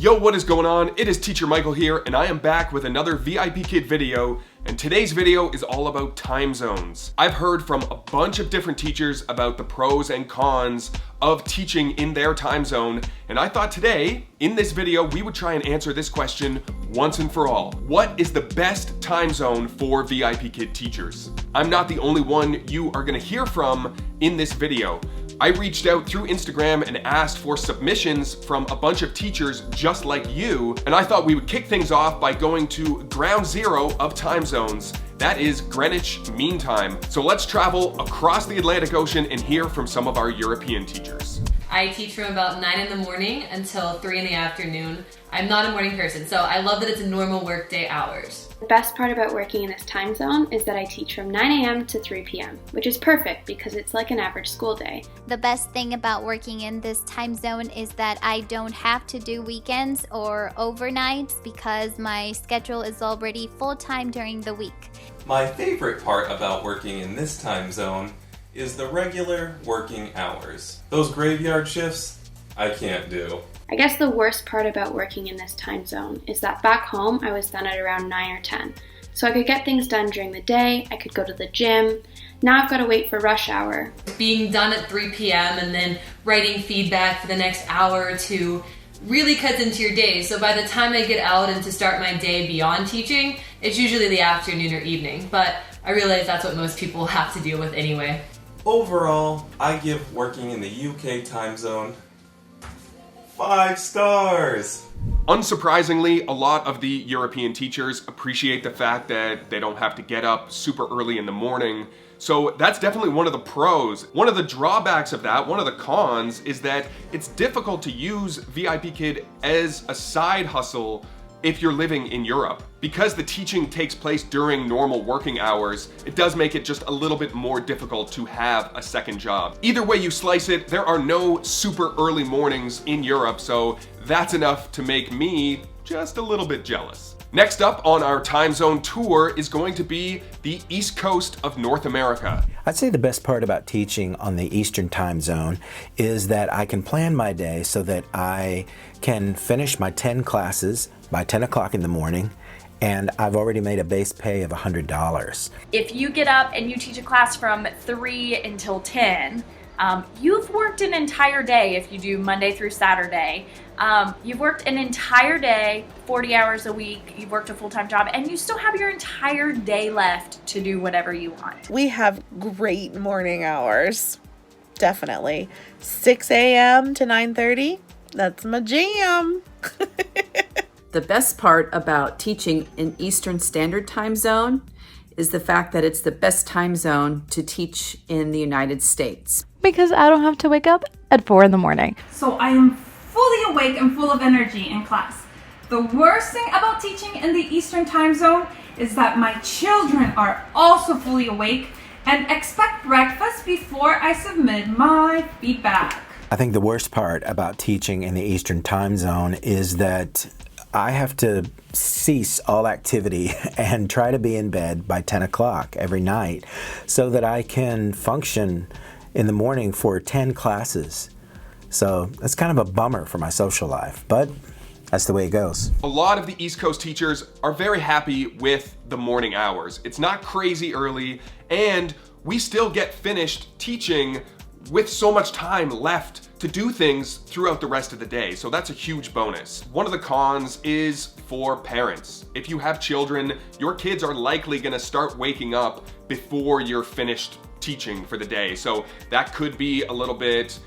Yo, what is going on? It is Teacher Michael here, and I am back with another VIPKid video, and today's video is all about time zones. I've heard from a bunch of different teachers about the pros and cons of teaching in their time zone, and I thought today, in this video, we would try and answer this question once and for all. What is the best time zone for VIPKid teachers? I'm not the only one you are gonna hear from in this video. I reached out through Instagram and asked for submissions from a bunch of teachers just like you, and I thought we would kick things off by going to ground zero of time zones. That is Greenwich Mean Time. So let's travel across the Atlantic Ocean and hear from some of our European teachers. I teach from about 9 in the morning until 3 in the afternoon. I'm not a morning person, so I love that it's a normal workday hours. The best part about working in this time zone is that I teach from 9 a.m. to 3 p.m., which is perfect because it's like an average school day. The best thing about working in this time zone is that I don't have to do weekends or overnights because my schedule is already full-time during the week. My favorite part about working in this time zone is the regular working hours. Those graveyard shifts, I can't do. I guess the worst part about working in this time zone is that back home I was done at around 9 or 10. So I could get things done during the day, I could go to the gym. Now I've got to wait for rush hour. Being done at 3 p.m. and then writing feedback for the next hour or two really cuts into your day. So by the time I get out and to start my day beyond teaching, it's usually the afternoon or evening. But I realize that's what most people have to deal with anyway. Overall, I give working in the UK time zone 5 stars. Unsurprisingly, a lot of the European teachers appreciate the fact that they don't have to get up super early in the morning. So that's definitely one of the pros. One of the drawbacks of that, one of the cons, is that it's difficult to use VIPKid as a side hustle if you're living in Europe. Because the teaching takes place during normal working hours, it does make it just a little bit more difficult to have a second job. Either way you slice it, there are no super early mornings in Europe, so that's enough to make me just a little bit jealous. Next up on our time zone tour is going to be the East Coast of North America. I'd say the best part about teaching on the Eastern time zone is that I can plan my day so that I can finish my 10 classes by 10 o'clock in the morning, and I've already made a base pay of $100. If you get up and you teach a class from 3 until 10, you've worked an entire day if you do Monday through Saturday. You've worked an entire day, 40 hours a week, you've worked a full-time job, and you still have your entire day left to do whatever you want. We have great morning hours, definitely. 6 a.m. to 9:30, that's my jam. The best part about teaching in Eastern Standard Time Zone is the fact that it's the best time zone to teach in the United States. Because I don't have to wake up at 4 in the morning. So I am fully awake and full of energy in class. The worst thing about teaching in the Eastern Time Zone is that my children are also fully awake and expect breakfast before I submit my feedback. I think the worst part about teaching in the Eastern time zone is that I have to cease all activity and try to be in bed by 10 o'clock every night so that I can function in the morning for 10 classes. So that's kind of a bummer for my social life, but that's the way it goes. A lot of the East Coast teachers are very happy with the morning hours. It's not crazy early, and we still get finished teaching with so much time left to do things throughout the rest of the day. So that's a huge bonus. One of the cons is for parents. If you have children, your kids are likely gonna start waking up before you're finished teaching for the day. So that could be a little bit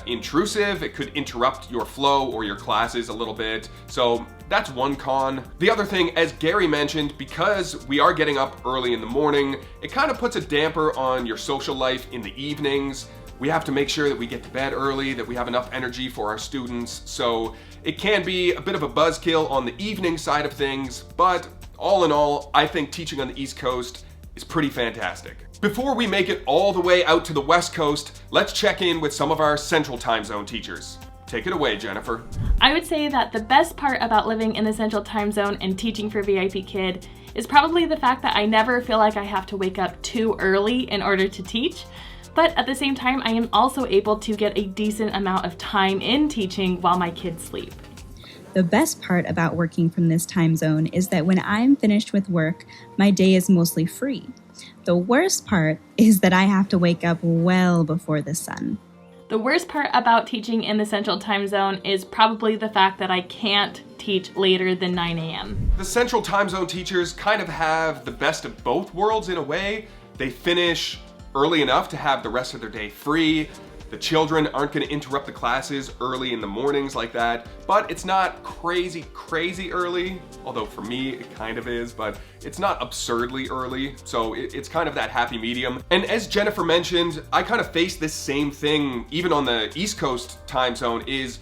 intrusive. It could interrupt your flow or your classes a little bit. So that's one con. The other thing, as Gary mentioned, because we are getting up early in the morning, it kind of puts a damper on your social life in the evenings. We have to make sure that we get to bed early, that we have enough energy for our students. So it can be a bit of a buzzkill on the evening side of things, but all in all, I think teaching on the East Coast is pretty fantastic. Before we make it all the way out to the West Coast, let's check in with some of our Central Time Zone teachers. Take it away, Jennifer. I would say that the best part about living in the Central Time Zone and teaching for VIPKid is probably the fact that I never feel like I have to wake up too early in order to teach. But at the same time, I am also able to get a decent amount of time in teaching while my kids sleep. The best part about working from this time zone is that when I'm finished with work, my day is mostly free. The worst part is that I have to wake up well before the sun. The worst part about teaching in the Central Time Zone is probably the fact that I can't teach later than 9 a.m. The Central Time Zone teachers kind of have the best of both worlds in a way. They finish early enough to have the rest of their day free. The children aren't going to interrupt the classes early in the mornings like that, but it's not crazy early, although for me it kind of is, but it's not absurdly early, so it's kind of that happy medium. And as Jennifer mentioned, I kind of face this same thing even on the East Coast time zone, is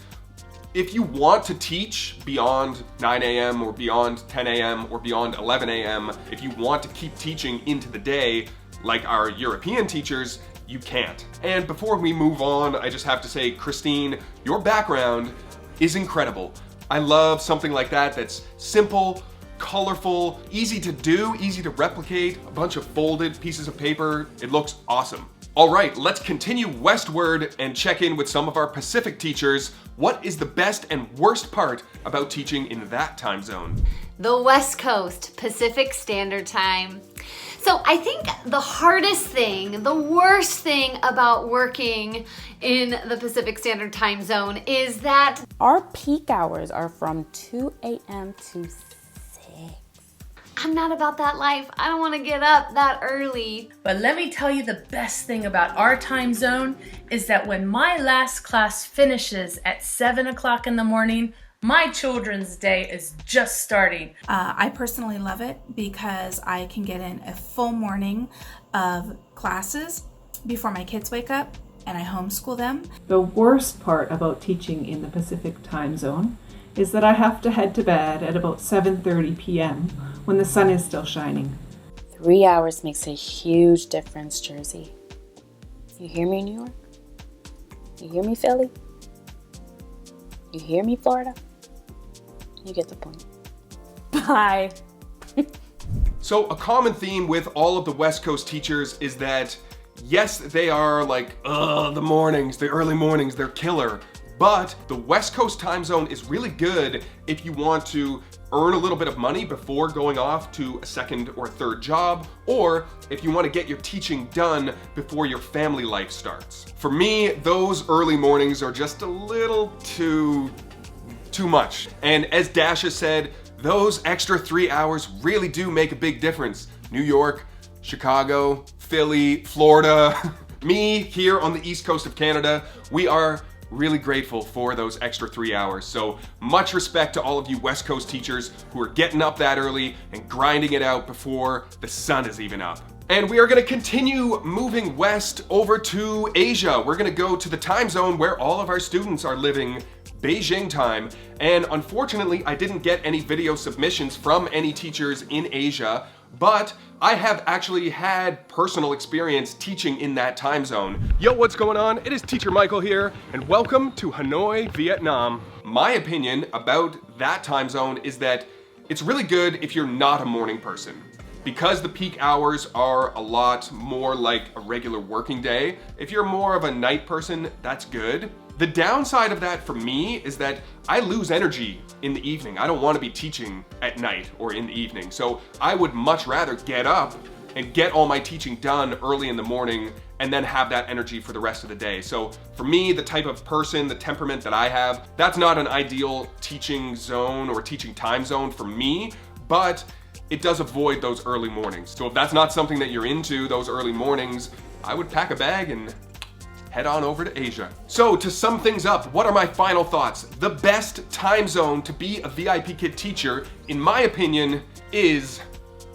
if you want to teach beyond 9 a.m. or beyond 10 a.m. or beyond 11 a.m., if you want to keep teaching into the day like our European teachers, you can't. And before we move on, I just have to say, Christine, your background is incredible. I love something like that that's simple, colorful, easy to do, easy to replicate, a bunch of folded pieces of paper. It looks awesome. All right, let's continue westward and check in with some of our Pacific teachers. What is the best and worst part about teaching in that time zone? The West Coast, Pacific Standard Time. So I think the hardest thing, the worst thing about working in the Pacific Standard Time Zone is that our peak hours are from 2 a.m. to 6. I'm not about that life. I don't want to get up that early. But let me tell you, the best thing about our time zone is that when my last class finishes at 7 o'clock in the morning, my children's day is just starting. I personally love it because I can get in a full morning of classes before my kids wake up, and I homeschool them. The worst part about teaching in the Pacific time zone is that I have to head to bed at about 7:30 p.m. when the sun is still shining. 3 hours makes a huge difference, Jersey. You hear me, New York? You hear me, Philly? You hear me, Florida? You get the point. Bye. So a common theme with all of the West Coast teachers is that, yes, they are like, the mornings, the early mornings, they're killer. But the West Coast time zone is really good if you want to earn a little bit of money before going off to a second or third job, or if you want to get your teaching done before your family life starts. For me, those early mornings are just a little too much. And as Dasha said, those extra 3 hours really do make a big difference. New York, Chicago, Philly, Florida, me here on the East Coast of Canada, we are really grateful for those extra 3 hours. So much respect to all of you West Coast teachers who are getting up that early and grinding it out before the sun is even up. And we are going to continue moving west over to Asia. We're going to go to the time zone where all of our students are living, Beijing time. And unfortunately, I didn't get any video submissions from any teachers in Asia, but I have actually had personal experience teaching in that time zone. Yo, what's going on? It is Teacher Michael here, and welcome to Hanoi, Vietnam. My opinion about that time zone is that it's really good if you're not a morning person. Because the peak hours are a lot more like a regular working day, if you're more of a night person, that's good. The downside of that for me is that I lose energy in the evening. I don't want to be teaching at night or in the evening. So I would much rather get up and get all my teaching done early in the morning and then have that energy for the rest of the day. So for me, the type of person, the temperament that I have, that's not an ideal teaching zone or teaching time zone for me, but it does avoid those early mornings. So if that's not something that you're into, those early mornings, I would pack a bag and head on over to Asia. So to sum things up, what are my final thoughts? The best time zone to be a VIPKid teacher, in my opinion, is,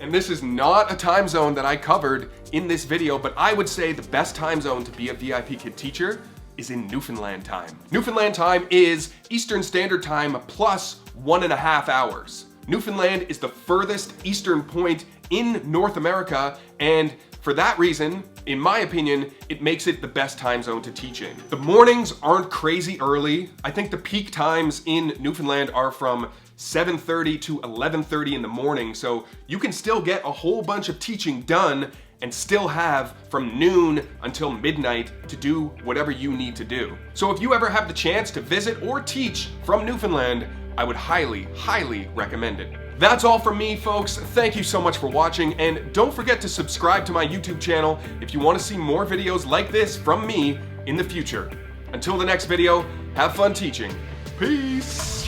and this is not a time zone that I covered in this video, but I would say the best time zone to be a VIPKid teacher is in Newfoundland time. Newfoundland time is Eastern Standard Time plus 1.5 hours. Newfoundland is the furthest eastern point in North America, and for that reason, in my opinion, it makes it the best time zone to teach in. The mornings aren't crazy early. I think the peak times in Newfoundland are from 7:30 to 11:30 in the morning, so you can still get a whole bunch of teaching done and still have from noon until midnight to do whatever you need to do. So if you ever have the chance to visit or teach from Newfoundland, I would highly, highly recommend it. That's all from me, folks. Thank you so much for watching, and don't forget to subscribe to my YouTube channel if you want to see more videos like this from me in the future. Until the next video, have fun teaching. Peace!